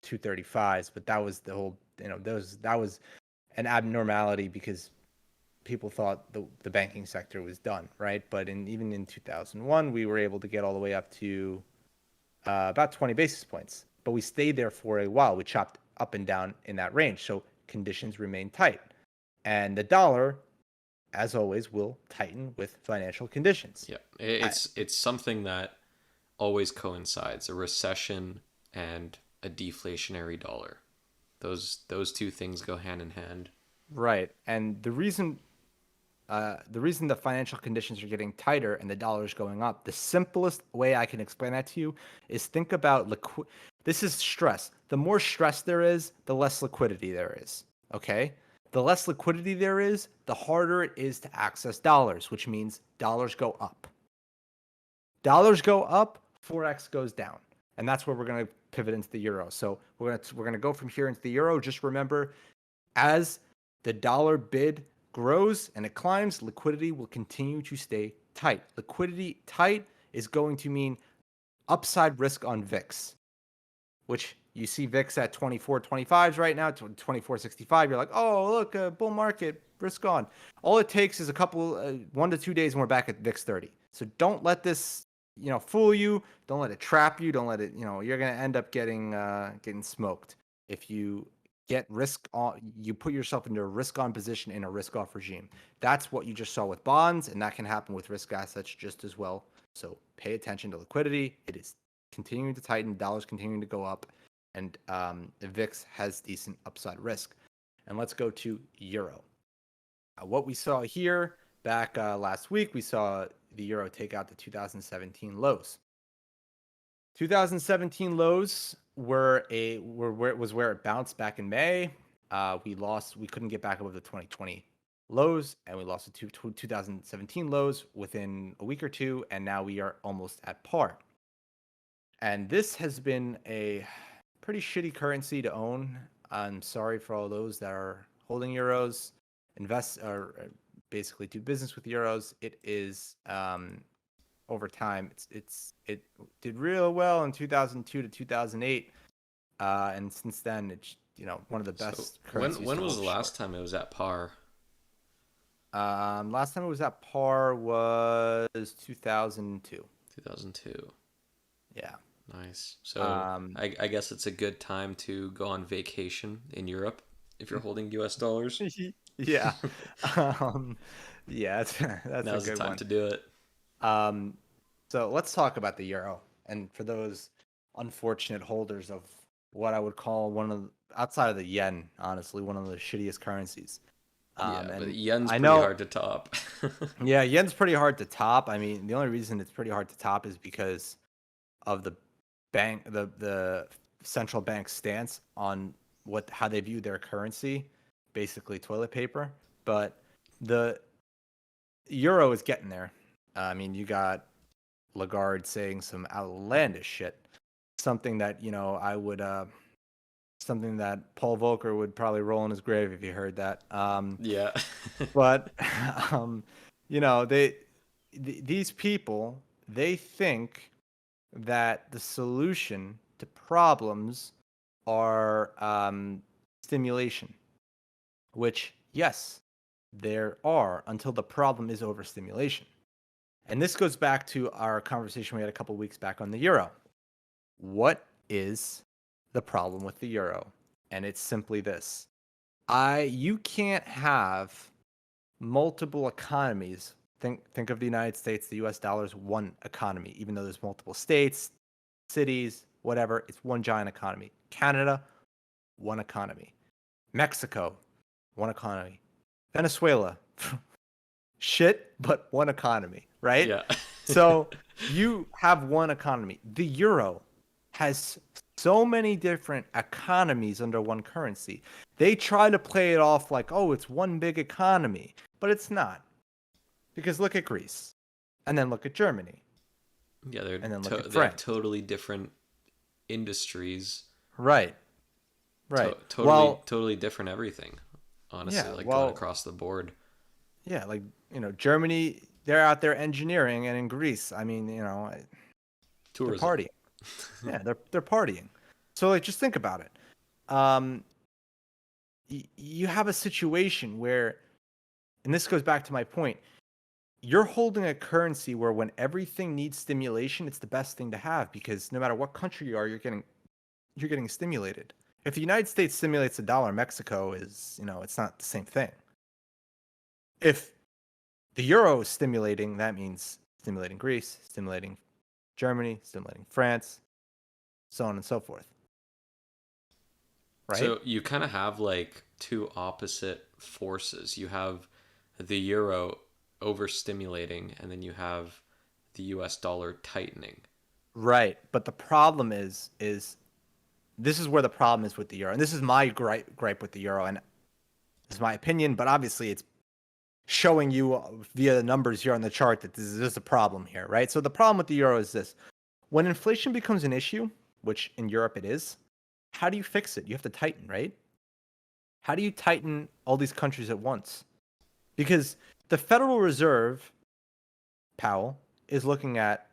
235s, but that was the whole, that was an abnormality because people thought the banking sector was done, right? But even in 2001 we were able to get all the way up to about 20 basis points, but we stayed there for a while. We chopped up and down in that range, so conditions remain tight, and the dollar, as always, will tighten with financial conditions. Yeah, it's something that always coincides: a recession and a deflationary dollar. Those two things go hand in hand. Right, and the reason the financial conditions are getting tighter and the dollar is going up, the simplest way I can explain that to you is think about This is stress. The more stress there is, the less liquidity there is. Okay? The less liquidity there is, the harder it is to access dollars, which means dollars go up. Dollars go up, Forex goes down. And that's where we're going to pivot into the euro. So we're going to go from here into the euro. Just remember, as the dollar bid grows and it climbs, liquidity will continue to stay tight. Liquidity tight is going to mean upside risk on VIX, which you see VIX at 24.25s right now, 24.65. You're like, oh, look, bull market, risk on. All it takes is a couple, 1 to 2 days, and we're back at VIX 30. So don't let this, fool you. Don't let it trap you. Don't let it, you're going to end up getting smoked if you get risk on. You put yourself into a risk on position in a risk off regime. That's what you just saw with bonds, and that can happen with risk assets just as well. So pay attention to liquidity. It is continuing to tighten, dollars continuing to go up, and the VIX has decent upside risk. And let's go to euro. What we saw here back last week, we saw the euro take out the 2017 lows. 2017 lows were where it bounced back in May. We couldn't get back above the 2020 lows, and we lost the 2017 lows within a week or two, and now we are almost at par. And this has been a pretty shitty currency to own. I'm sorry for all those that are holding euros, invest, or basically do business with euros. It is over time. It did real well in 2002 to 2008, and since then it's one of the best currencies. When was the last time it was at par? Last time it was at par was 2002. 2002. Yeah. Nice. So I guess it's a good time to go on vacation in Europe if you're holding US dollars. Yeah. Yeah, that's Now's a good the time one to do it. So let's talk about the euro. And for those unfortunate holders of what I would call outside of the yen, honestly, one of the shittiest currencies. But yen's pretty hard to top. Yeah, yen's pretty hard to top. I mean, the only reason it's pretty hard to top is because of the central bank stance on how they view their currency, basically toilet paper. But the euro is getting there. I mean, you got Lagarde saying some outlandish shit, something that something that Paul Volcker would probably roll in his grave if he heard that. Yeah. But these people, they think that the solution to problems are stimulation, which, yes, there are, until the problem is overstimulation. And this goes back to our conversation we had a couple weeks back on the euro. What is the problem with the euro? And it's simply this. You can't have multiple economies. Think of the United States. The US dollar is one economy, even though there's multiple states, cities, whatever. It's one giant economy. Canada, one economy. Mexico, one economy. Venezuela, shit, but one economy, right? Yeah. So you have one economy. The euro has so many different economies under one currency. They try to play it off like, oh, it's one big economy, but it's not. Because look at Greece, and then look at Germany. Yeah, and then look at they have totally different industries. Right. Totally different everything. Honestly, going across the board. Yeah, like Germany, they're out there engineering, and in Greece, I mean, tourism. They're partying. Yeah, they're partying. So just think about it. You have a situation where, and this goes back to my point, you're holding a currency where when everything needs stimulation, it's the best thing to have, because no matter what country you are, you're getting stimulated. If the United States stimulates the dollar, Mexico is, it's not the same thing. If the euro is stimulating, that means stimulating Greece, stimulating Germany, stimulating France, so on and so forth. Right? So you kind of have like two opposite forces. You have the euro overstimulating, and then you have the US dollar tightening. Right. But the problem is this is where the problem is with the euro, and this is my gripe with the euro, and this is my opinion, but obviously it's showing you via the numbers here on the chart that this is a problem here, right? So the problem with the euro is this: when inflation becomes an issue, which in Europe it is, how do you fix it? You have to tighten, right? How do you tighten all these countries at once? Because the Federal Reserve, Powell, is looking at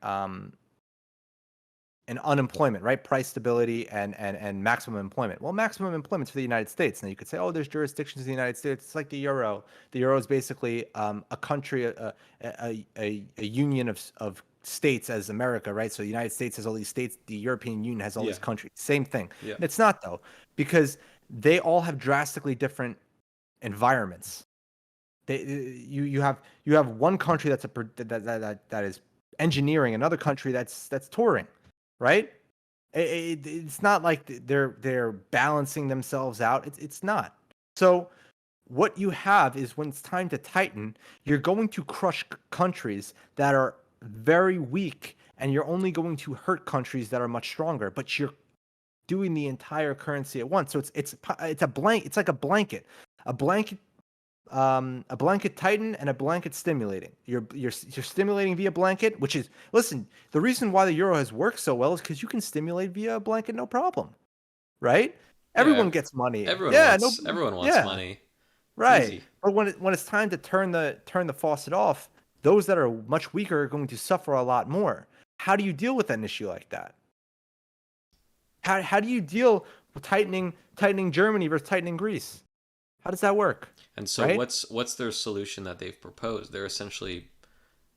and unemployment, right? Price stability and maximum employment. Well, maximum employment for the United States. Now you could say, oh, there's jurisdictions in the United States. It's like the euro. The euro is basically a country, a union of states as America, right? So the United States has all these states. The European Union has all Yeah. these countries. Same thing. Yeah. It's not though, because they all have drastically different environments. You have one country that is engineering, another country that's touring, right? It's not like they're balancing themselves out. It's not. So what you have is when it's time to tighten, you're going to crush countries that are very weak, and you're only going to hurt countries that are much stronger. But you're doing the entire currency at once. So it's a blank. It's like a blanket a blanket tighten and a blanket stimulating. You're stimulating via blanket, which is, listen, the reason why the euro has worked so well is because you can stimulate via a blanket, no problem, right? Yeah. Everyone gets money. Everyone Yeah, no, wants everyone wants yeah, money. It's right. easy. But when it's time to turn the faucet off, those that are much weaker are going to suffer a lot more. How do you deal with an issue like that? How do you deal with tightening Germany versus tightening Greece? How does that work? And so Right? what's their solution that they've proposed? They're essentially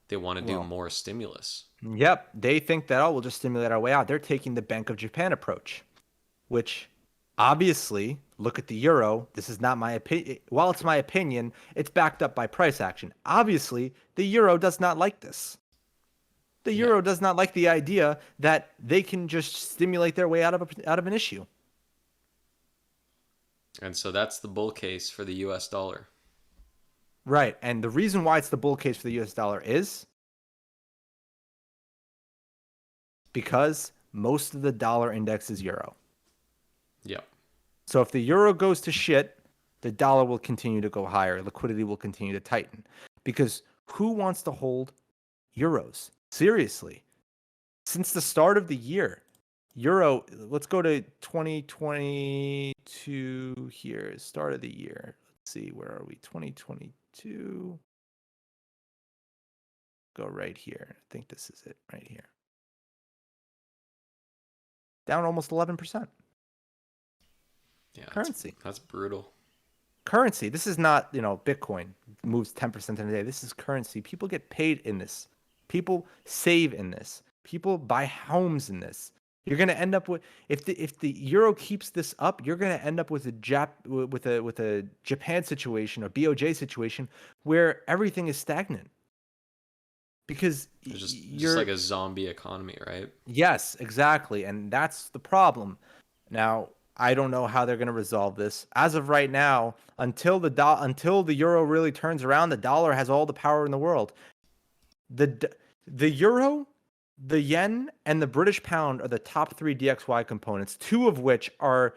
they want to do Well, more stimulus. yep, they think that, oh, we'll just stimulate our way out. They're taking the Bank of Japan approach, which obviously, look at the euro. This is not my opinion. While it's my opinion, it's backed up by price action. Obviously, the euro does not like this. The Yeah. euro does not like the idea that they can just stimulate their way out of an issue. And so that's the bull case for the US dollar. Right. And the reason why it's the bull case for the US dollar is because most of the dollar index is euro. Yep. So if the euro goes to shit, the dollar will continue to go higher. Liquidity will continue to tighten. Because who wants to hold euros? Seriously. Since the start of the year, euro, let's go to 2022 here, start of the year. Let's see, where are we? 2022. Go right here. I think this is it right here. Down almost 11%. Yeah. Currency. That's brutal. Currency. This is not, Bitcoin moves 10% in a day. This is currency. People get paid in this. People save in this. People buy homes in this. You're going to end up with, if the euro keeps this up, you're going to end up with a Japan situation or BOJ situation where everything is stagnant. Because It's just you're like a zombie economy, right? Yes, exactly. And that's the problem. Now, I don't know how they're going to resolve this. As of right now, until the euro really turns around, the dollar has all the power in the world. The euro, the yen, and the British pound are the top 3 DXY components, two of which are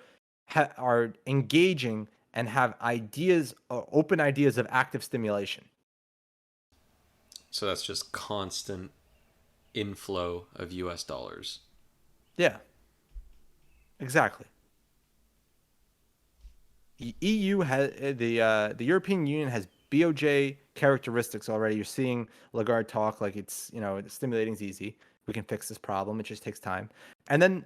engaging and have open ideas of active stimulation. So that's just constant inflow of US dollars. Yeah, exactly. The EU has the European Union has BOJ characteristics already. You're seeing Lagarde talk like it's stimulating is easy. We can fix this problem. It just takes time. And then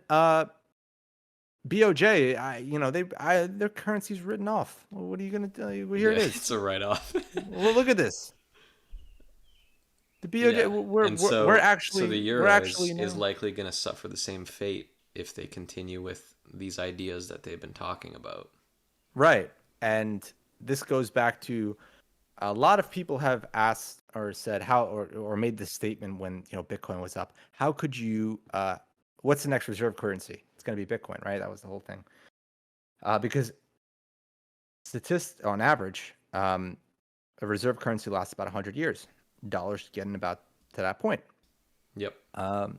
BOJ, their currency's written off. Well, what are you gonna do? Well, here Yeah, it is. it's a write-off. Well, look at this. The BOJ. Yeah. And so the We're euro actually is now. likely going to suffer the same fate if they continue with these ideas that they've been talking about. Right. And this goes back to a lot of people have asked or said how or made this statement when Bitcoin was up. How could you what's the next reserve currency? It's going to be Bitcoin, right? That was the whole thing. Because on average, a reserve currency lasts about 100 years. Dollar's getting about to that point. Yep.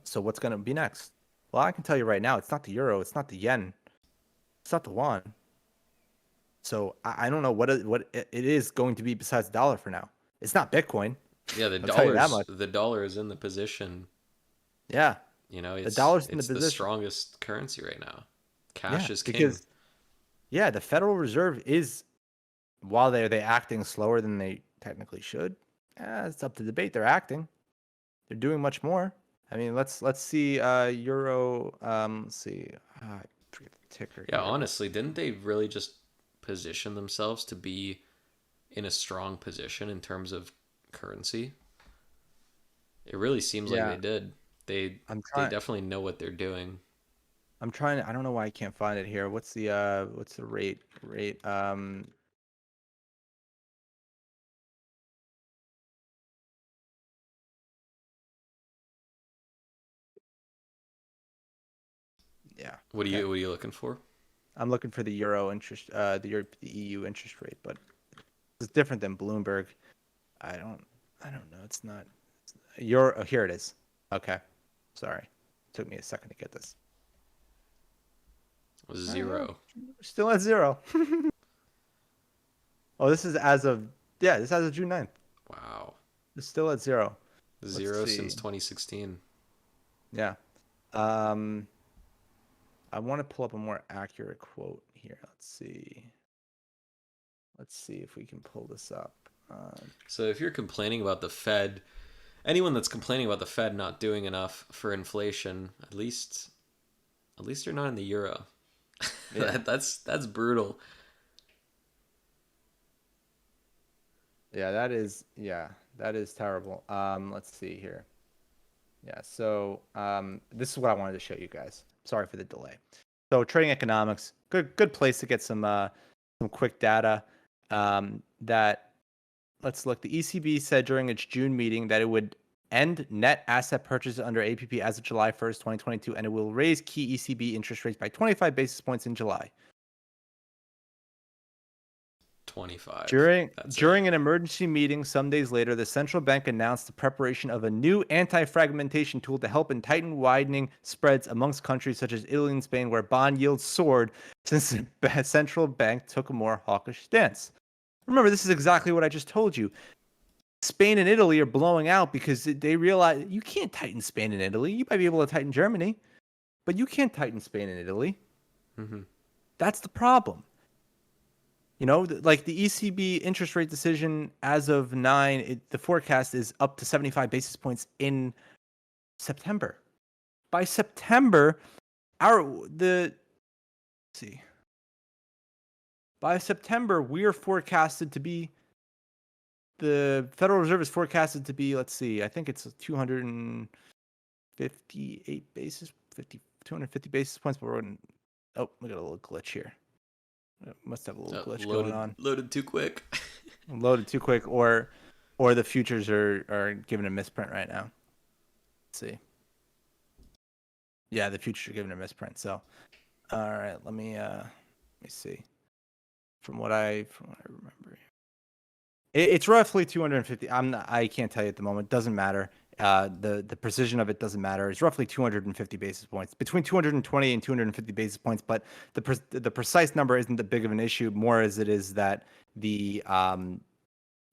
So what's going to be next? Well, I can tell you right now, it's not the euro, it's not the yen. It's not the won. So I don't know what it is going to be besides the dollar for now. It's not Bitcoin. Yeah, I'll tell you that much. the dollar is in the position. Yeah, You know, the dollar's in the it's the position. strongest currency right now. Cash Yeah, is king. because yeah, the Federal Reserve is, while they acting slower than they technically should. It's up to debate. They're acting. They're doing much more. I mean, let's see euro. Let's see. I forget the ticker Yeah, here. honestly, didn't they really just position themselves to be in a strong position in terms of currency? It really seems like Yeah, they did. They I'm they trying. definitely know what they're doing. I'm trying. I don't know why I can't find it here. What's the rate? Yeah. Okay. What are you looking for? I'm looking for the euro interest, the EU interest rate, but it's different than Bloomberg. I don't, I don't know. It's not euro. Oh, here it is. Okay, sorry. Took me a second to get this. It was Oh, zero. still at zero. Oh, this is as of this is as of June 9th. Wow. It's still at zero. Let's Zero since see. 2016. Yeah. Um, I want to pull up a more accurate quote here. Let's see. Let's see if we can pull this up. So if you're complaining about the Fed, anyone that's complaining about the Fed not doing enough for inflation, at least they're not in the euro. Yeah. That's brutal. That is terrible. Let's see here. Yeah, so this is what I wanted to show you guys. Sorry for the delay. So trading economics, good place to get some quick data. That let's look. The ECB said during its June meeting that it would end net asset purchases under APP as of July 1st, 2022, and it will raise key ECB interest rates by 25 basis points in July. 25. During That's it. during an emergency meeting some days later, the central bank announced the preparation of a new anti-fragmentation tool to help in tighten widening spreads amongst countries such as Italy and Spain, where bond yields soared since the central bank took a more hawkish stance. Remember, this is exactly what I just told you. Spain and Italy are blowing out because they realize you can't tighten Spain and Italy. You might be able to tighten Germany, but you can't tighten Spain and Italy. Mm-hmm. That's the problem. You know, like the ECB interest rate decision as of 9, the forecast is up to 75 basis points in September. By September, let's see. By September, we're forecasted to be the Federal Reserve is forecasted to be, let's see, I think it's 250 basis points, but we got a little glitch here. Must have a little glitch going on. Loaded too quick. Loaded too quick, or the futures are giving a misprint right now. Let's see. Yeah, the futures are giving a misprint. So, all right, let me see. From what I remember, it's roughly 250. I can't tell you at the moment. Doesn't matter. The precision of it doesn't matter. It's roughly 250 basis points, between 220 and 250 basis points. But the precise number isn't that big of an issue. More as it is that the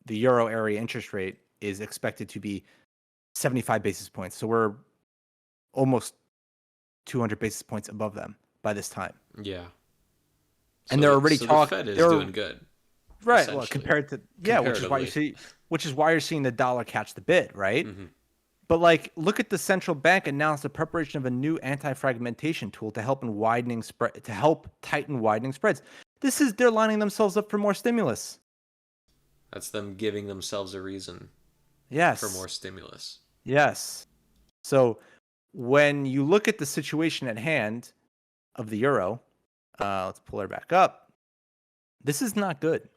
euro area interest rate is expected to be 75 basis points. So we're almost 200 basis points above them by this time. Yeah. And they're already the talking. Fed is doing good. Right. Well, compared to Comparatively. which is why you're seeing the dollar catch the bid, right? Mm-hmm. But like, look at the central bank announced the preparation of a new anti-fragmentation tool to help tighten widening spreads. They're lining themselves up for more stimulus. That's them giving themselves a reason for Yes. more stimulus. Yes. So when you look at the situation at hand of the euro, let's pull her back up. This is not good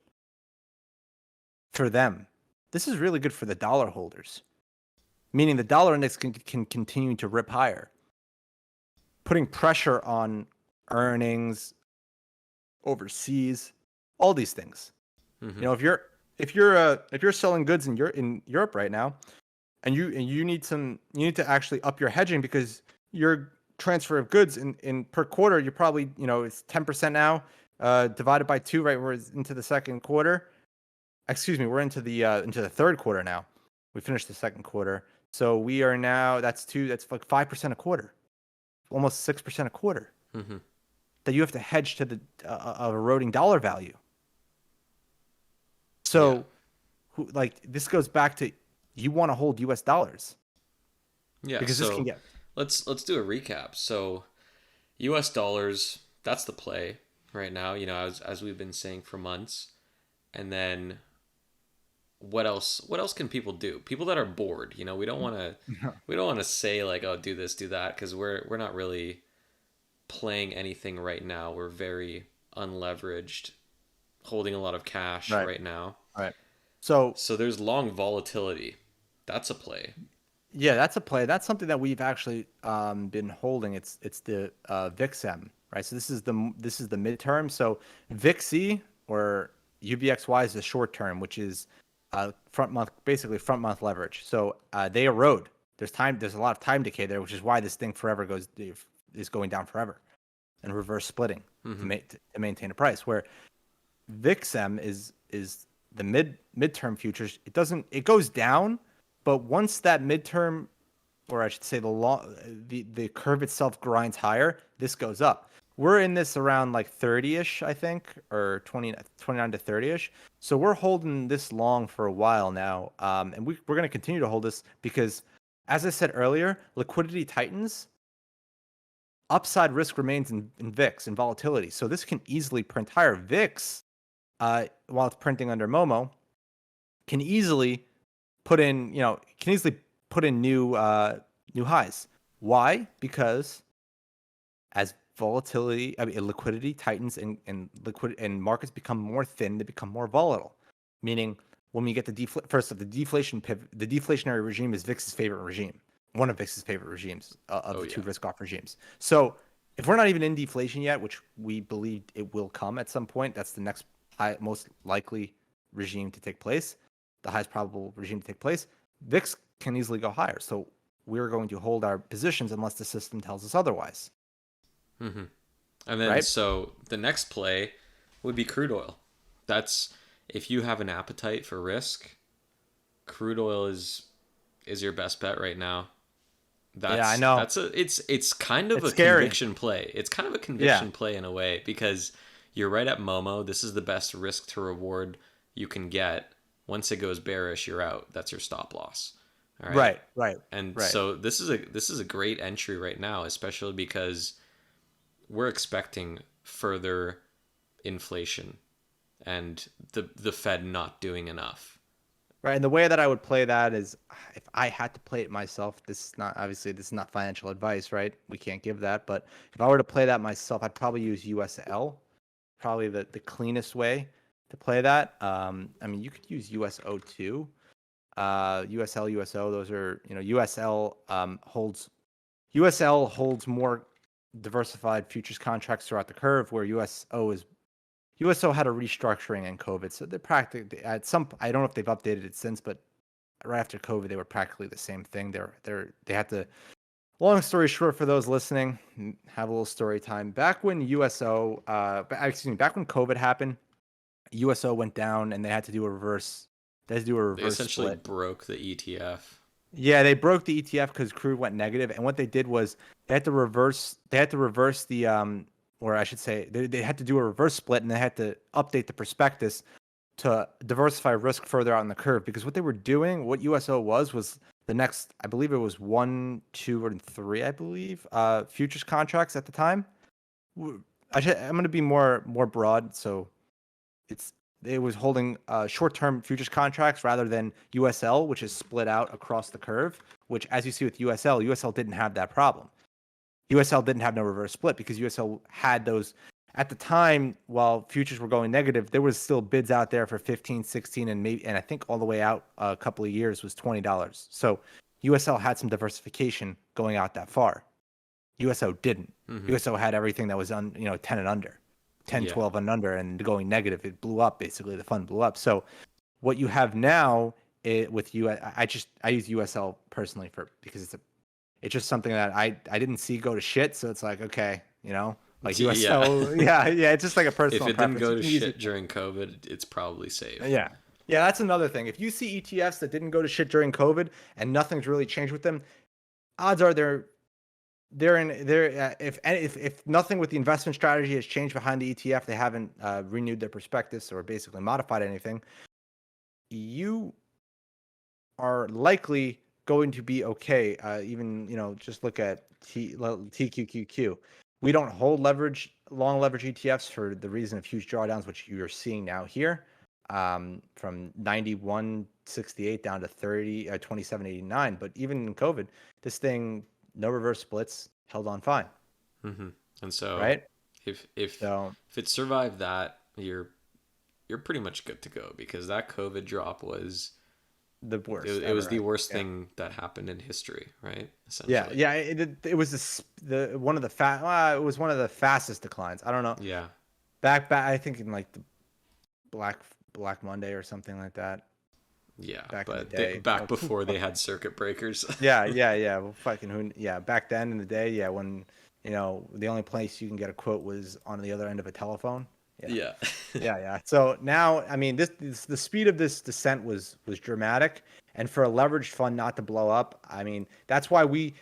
for them. This is really good for the dollar holders, meaning the dollar index can continue to rip higher, putting pressure on earnings overseas, all these things. Mm-hmm. You know, if you're selling goods in Europe right now, and you need to actually up your hedging because you're transfer of goods in per quarter, you're probably, it's 10% now, divided by 2, right? We're into the second quarter. Excuse me, we're into the third quarter now. We finished the second quarter. So we are now, that's like 5% a quarter, almost 6% a quarter Mm-hmm. that you have to hedge to the eroding dollar value. Yeah. So like this goes back to, you want to hold US dollars Yeah. because this can So get, let's do a recap. So U.S. dollars, that's the play right now. As we've been saying for months, and then what else? What else can people do? People that are bored. We don't want to say like, oh, do this, do that, because we're not really playing anything right now. We're very unleveraged, holding a lot of cash right, right now. right. So So there's long volatility. That's a play. yeah, that's a play. That's something that we've actually been holding. It's the VIXM, right? So this is the midterm. So VIXY or UVXY is the short term, which is basically front month leverage. So they erode. There's a lot of time decay there, which is why this thing is going down forever and reverse splitting Mm-hmm. to maintain a price. Where VIXM is the midterm futures. It goes down, but once that midterm, or I should say the curve itself grinds higher, this goes up. We're in this around like 30-ish, I think, or 29 to 30-ish. So we're holding this long for a while now. And we're going to continue to hold this because, as I said earlier, liquidity tightens, upside risk remains in VIX and volatility. So this can easily print higher. VIX, while it's printing under Momo, can easily put in, new highs. Why? Because as liquidity tightens and markets become more thin, they become more volatile. Meaning, when we get the deflation pivot, the deflationary regime is VIX's favorite regime, one of VIX's favorite regimes of Oh the two yeah. risk-off regimes. So if we're not even in deflation yet, which we believe it will come at some point, that's the next most likely regime to take place, the highest probable regime to take place. VIX can easily go higher. So we're going to hold our positions unless the system tells us otherwise, Mm-hmm. And then right? so the next play would be crude oil. That's if you have an appetite for risk, crude oil is your best bet right now. Yeah, I That's know. that's a it's kind of It's a scary. conviction play. It's kind of a Yeah. conviction play in a way because you're right at Momo. This is the best risk to reward you can get. Once it goes bearish, you're out. That's your stop loss. All right. Right, right, And right. so this is a great entry right now, especially because we're expecting further inflation and the Fed not doing enough. Right. And the way that I would play that is, if I had to play it myself, this is not financial advice, right? We can't give that. But if I were to play that myself, I'd probably use USL, probably the cleanest way to play that. I mean, you could use USO too. USL, USO, those are, USL holds more diversified futures contracts throughout the curve, where USO had a restructuring in COVID, so they're practically at some. I don't know if they've updated it since, but right after COVID, they were practically the same thing. They had to. Long story short, for those listening, have a little story time. Back when back when COVID happened, USO went down, and they had to do a reverse. They had to do a They reverse essentially split. broke the ETF. Yeah, they broke the ETF because crude went negative, and what they did was they had to reverse. They had to reverse the or I should say, they had to do a reverse split, and they had to update the prospectus to diversify risk further out in the curve. Because what they were doing, what USO was the next, I believe it was 1, 2, and 3, I believe, futures contracts at the time. I'm going to be more broad, so it's it was holding short-term futures contracts rather than USL, which is split out across the curve. Which, as you see with USL didn't have that problem. USL didn't have no reverse split because USL had those at the time. While futures were going negative, there was still bids out there for 15, 16, and I think all the way out a couple of years was $20. So USL had some diversification going out that far. USO didn't. Mm-hmm. USO had everything that was 10 and under, 10, Yeah. 12 and under, and going negative. It blew up, basically. The fund blew up. So what you have now with I use USL personally because It's just something that I didn't see go to shit. So it's like, okay, like Yeah. USO. Yeah. It's just like a If personal it didn't preference. go You to can use it. shit during COVID, it's probably safe. Yeah. Yeah. That's another thing. If you see ETFs that didn't go to shit during COVID and nothing's really changed with them, odds are if nothing with the investment strategy has changed behind the ETF, they haven't renewed their prospectus or basically modified anything. You are likely going to be okay. Even just look at TQQQ. We don't hold long leverage ETFs for the reason of huge drawdowns, which you're seeing now here, from 91.68 down to 27.89. But even in COVID, this thing, no reverse splits, held on fine, And so right? if So if it survived that, you're pretty much good to go, because that COVID drop was the worst it was ever. the worst Yeah. thing that happened in history, right? Yeah, Essentially. yeah. It was the one of the it was one of the fastest declines. I don't know. Yeah. Back I think in like the Black Black Monday or something like that. Yeah, Back in the but day. back before they had circuit breakers. Yeah. Well, fucking who? Yeah, back then in the day, yeah, when the only place you can get a quote was on the other end of a telephone. Yeah, Yeah. yeah. So now, I mean, this the speed of this descent was dramatic, and for a leveraged fund not to blow up, I mean, that's why we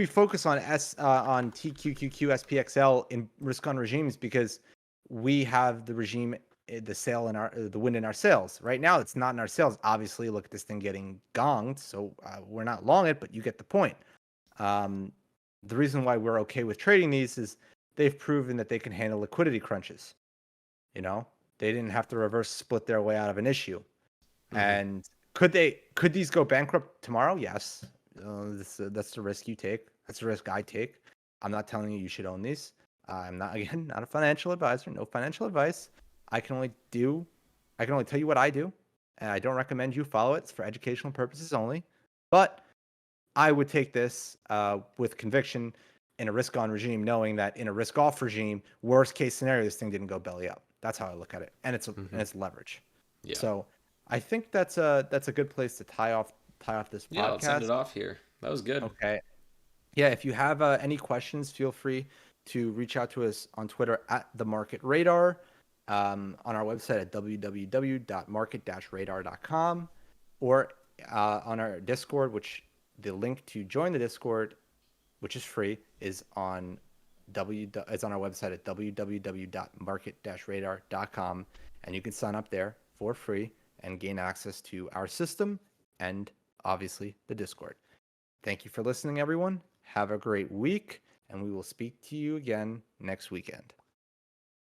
focus on TQQQ SPXL in risk on regimes, because we have the regime, the wind in our sails. Right now, it's not in our sails. Obviously, look at this thing getting gonged, so we're not long it, but you get the point. Um, the reason why we're okay with trading these is they've proven that they can handle liquidity crunches. You know, they didn't have to reverse split their way out of an issue. Hmm. And could these go bankrupt tomorrow? Yes. That's the risk you take. That's the risk I take. I'm not telling you should own these. I'm not, again, not a financial advisor. No financial advice. I can only do, I can only tell you what I do, and I don't recommend you follow it. It's for educational purposes only. But I would take this with conviction in a risk-on regime, knowing that in a risk-off regime, worst case scenario, this thing didn't go belly up. That's how I look at it, and Hmm. it's leverage. Yeah. So I think that's a good place to tie off this Yeah, let's send podcast. it off here. That was good. Okay. Yeah. If you have any questions, feel free to reach out to us on Twitter at the Market Radar, on our website at www.market-radar.com, or on our Discord, which the link to join the Discord, which is free, is on it's on our website at www.market-radar.com, and you can sign up there for free and gain access to our system and obviously the Discord. Thank you for listening, everyone. Have a great week, and we will speak to you again next weekend.